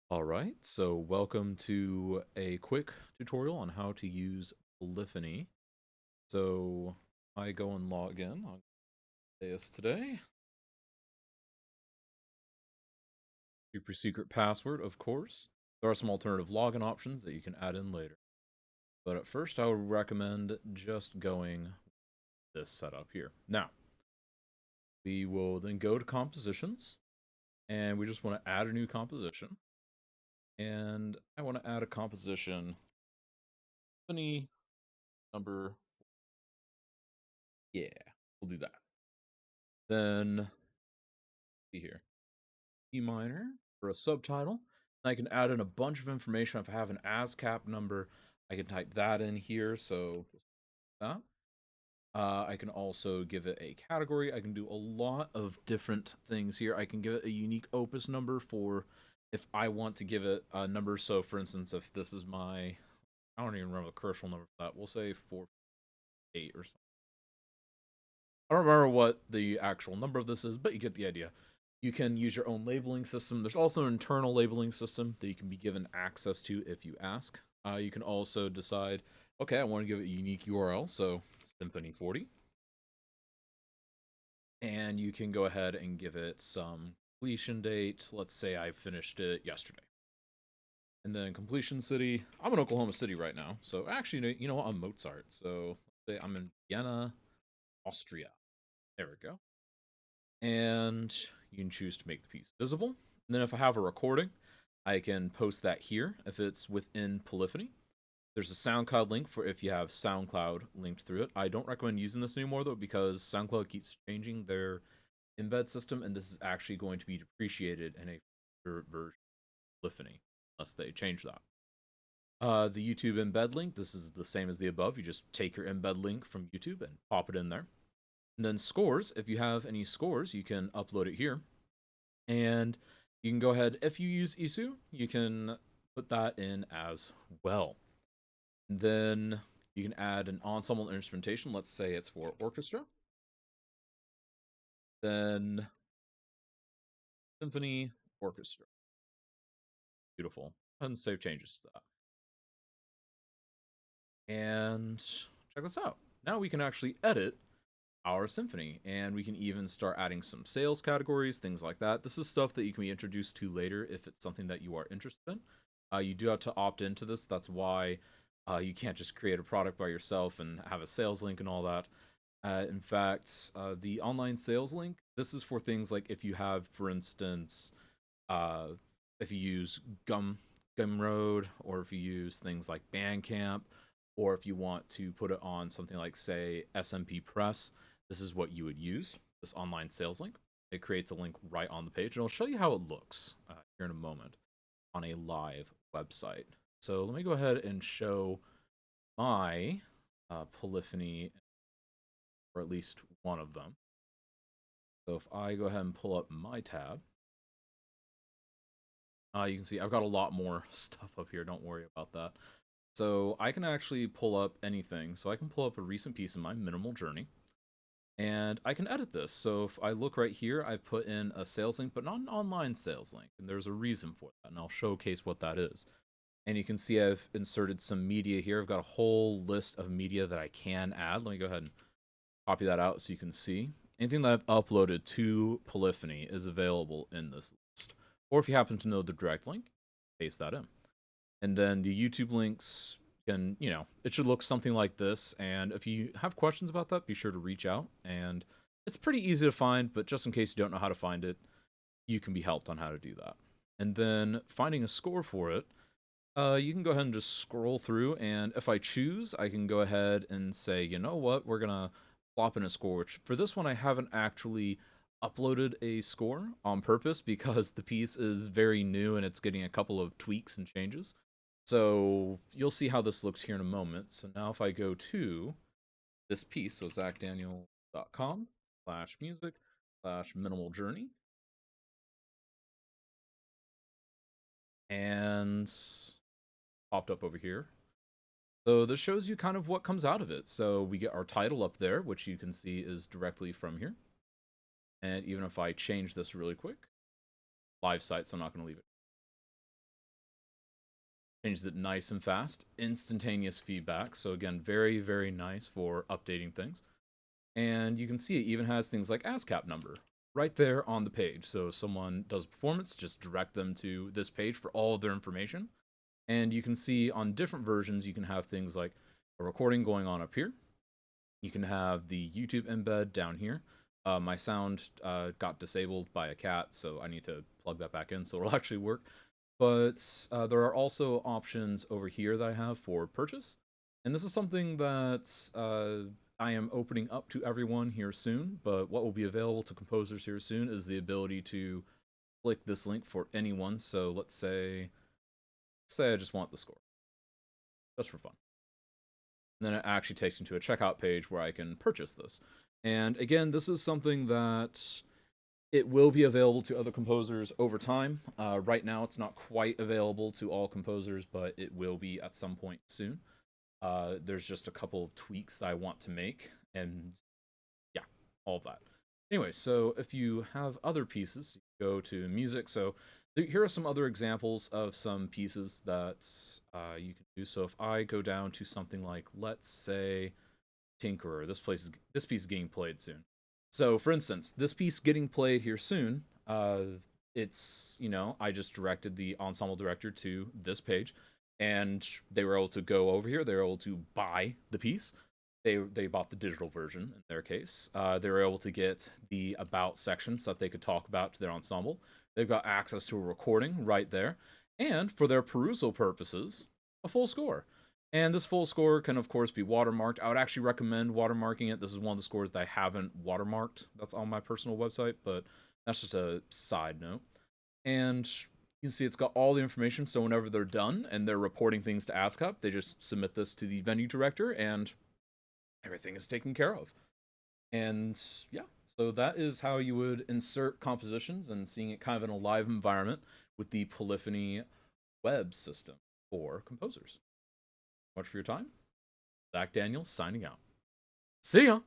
Alright, so welcome to a quick tutorial on how to use Polyphony. So I go and log in on this today. Super secret password, of course. There are some alternative login options that you can add in later. But at first, I would recommend just going this setup here. Now, we will then go to compositions, and we just want to add a new composition. And I want to add a composition, Polyphony number, yeah, we'll do that. Then, see here, E minor for a subtitle. I can add in a bunch of information. If I have an ASCAP number, I can type that in here. So that. I can also give it a category. I can do a lot of different things here. I can give it a unique opus number for if I want to give it a number. So, for instance, if this is my, I don't even remember the commercial number for that. We'll say 4.8 or something. I don't remember what the actual number of this is, but you get the idea. You can use your own labeling system. There's also an internal labeling system that you can be given access to if you ask. You can also decide, okay, I want to give it a unique URL, so Symphony 40. And you can go ahead and give it some completion date. Let's say I finished it yesterday. And then completion city. I'm in Oklahoma City right now. So actually, you know what? I'm Mozart. So let's say I'm in Vienna, Austria. There we go. And you can choose to make the piece visible. And then if I have a recording, I can post that here if it's within Polyphony. There's a SoundCloud link for if you have SoundCloud linked through it. I don't recommend using this anymore though because SoundCloud keeps changing their embed system, and this is actually going to be depreciated in a future version of Polyphony unless they change that. The YouTube embed link, this is the same as the above. You just take your embed link from YouTube and pop it in there. And then scores, if you have any scores, you can upload it here. And you can go ahead, if you use ISU, you can put that in as well. And then you can add an ensemble instrumentation. Let's say it's for orchestra. Then symphony, orchestra. Beautiful. Go ahead and save changes to that. And check this out. Now we can actually edit our symphony, and we can even start adding some sales categories, things like that. This is stuff that you can be introduced to later if it's something that you are interested in. You do have to opt into this. That's why you can't just create a product by yourself and have a sales link and all that. In fact, the online sales link, this is for things like if you have, for instance, uh, if you use Gumroad, or if you use things like Bandcamp, or if you want to put it on something like, say, SMP Press, this is what you would use, this online sales link. It creates a link right on the page, and I'll show you how it looks here in a moment on a live website. So let me go ahead and show my Polyphony, or at least one of them. So if I go ahead and pull up my tab, you can see I've got a lot more stuff up here. Don't worry about that. So I can actually pull up anything. So I can pull up a recent piece in my minimal journey, and I can edit this. So if I look right here, I've put in a sales link, but not an online sales link. And there's a reason for that, and I'll showcase what that is. And you can see I've inserted some media here. I've got a whole list of media that I can add. Let me go ahead and copy that out so you can see. Anything that I've uploaded to Polyphony is available in this list. Or if you happen to know the direct link, paste that in. And then the YouTube links can, it should look something like this. And if you have questions about that, be sure to reach out. And it's pretty easy to find, but just in case you don't know how to find it, you can be helped on how to do that. And then finding a score for it, you can go ahead and just scroll through. And if I choose, I can go ahead and say, you know what, we're going to plop in a score. Which for this one, I haven't actually uploaded a score on purpose because the piece is very new and it's getting a couple of tweaks and changes. So you'll see how this looks here in a moment. So now if I go to this piece, so zachdaniel.com/music/minimal journey, and popped up over here. So this shows you kind of what comes out of it. So we get our title up there, which you can see is directly from here. And even if I change this really quick, live site, so I'm not going to leave it. changes it nice and fast, instantaneous feedback. So again, very, very nice for updating things. And you can see it even has things like ASCAP number right there on the page. So if someone does performance, just direct them to this page for all of their information. And you can see on different versions, you can have things like a recording going on up here. You can have the YouTube embed down here. My sound got disabled by a cat, so I need to plug that back in so it'll actually work. But there are also options over here that I have for purchase. And this is something that I am opening up to everyone here soon. But what will be available to composers here soon is the ability to click this link for anyone. So let's say I just want the score, just for fun. And then it actually takes me to a checkout page where I can purchase this. And again, this is something that it will be available to other composers over time. Right now, it's not quite available to all composers, but it will be at some point soon. There's just a couple of tweaks that I want to make, and yeah, all of that. Anyway, so if you have other pieces, you go to music. So here are some other examples of some pieces that you can do. So if I go down to something like, let's say, Tinkerer, this piece is getting played soon. So, for instance, this piece getting played here soon, it's, I just directed the ensemble director to this page, and they were able to go over here. They were able to buy the piece. They bought the digital version in their case. They were able to get the about section so that they could talk about to their ensemble. They've got access to a recording right there, and for their perusal purposes, a full score. And this full score can, of course, be watermarked. I would actually recommend watermarking it. This is one of the scores that I haven't watermarked. That's on my personal website, but that's just a side note. And you can see it's got all the information, so whenever they're done and they're reporting things to ASCAP, they just submit this to the venue director, and everything is taken care of. And yeah, so that is how you would insert compositions and seeing it kind of in a live environment with the Polyphony web system for composers. Much for your time. Zach Daniels signing out. See ya!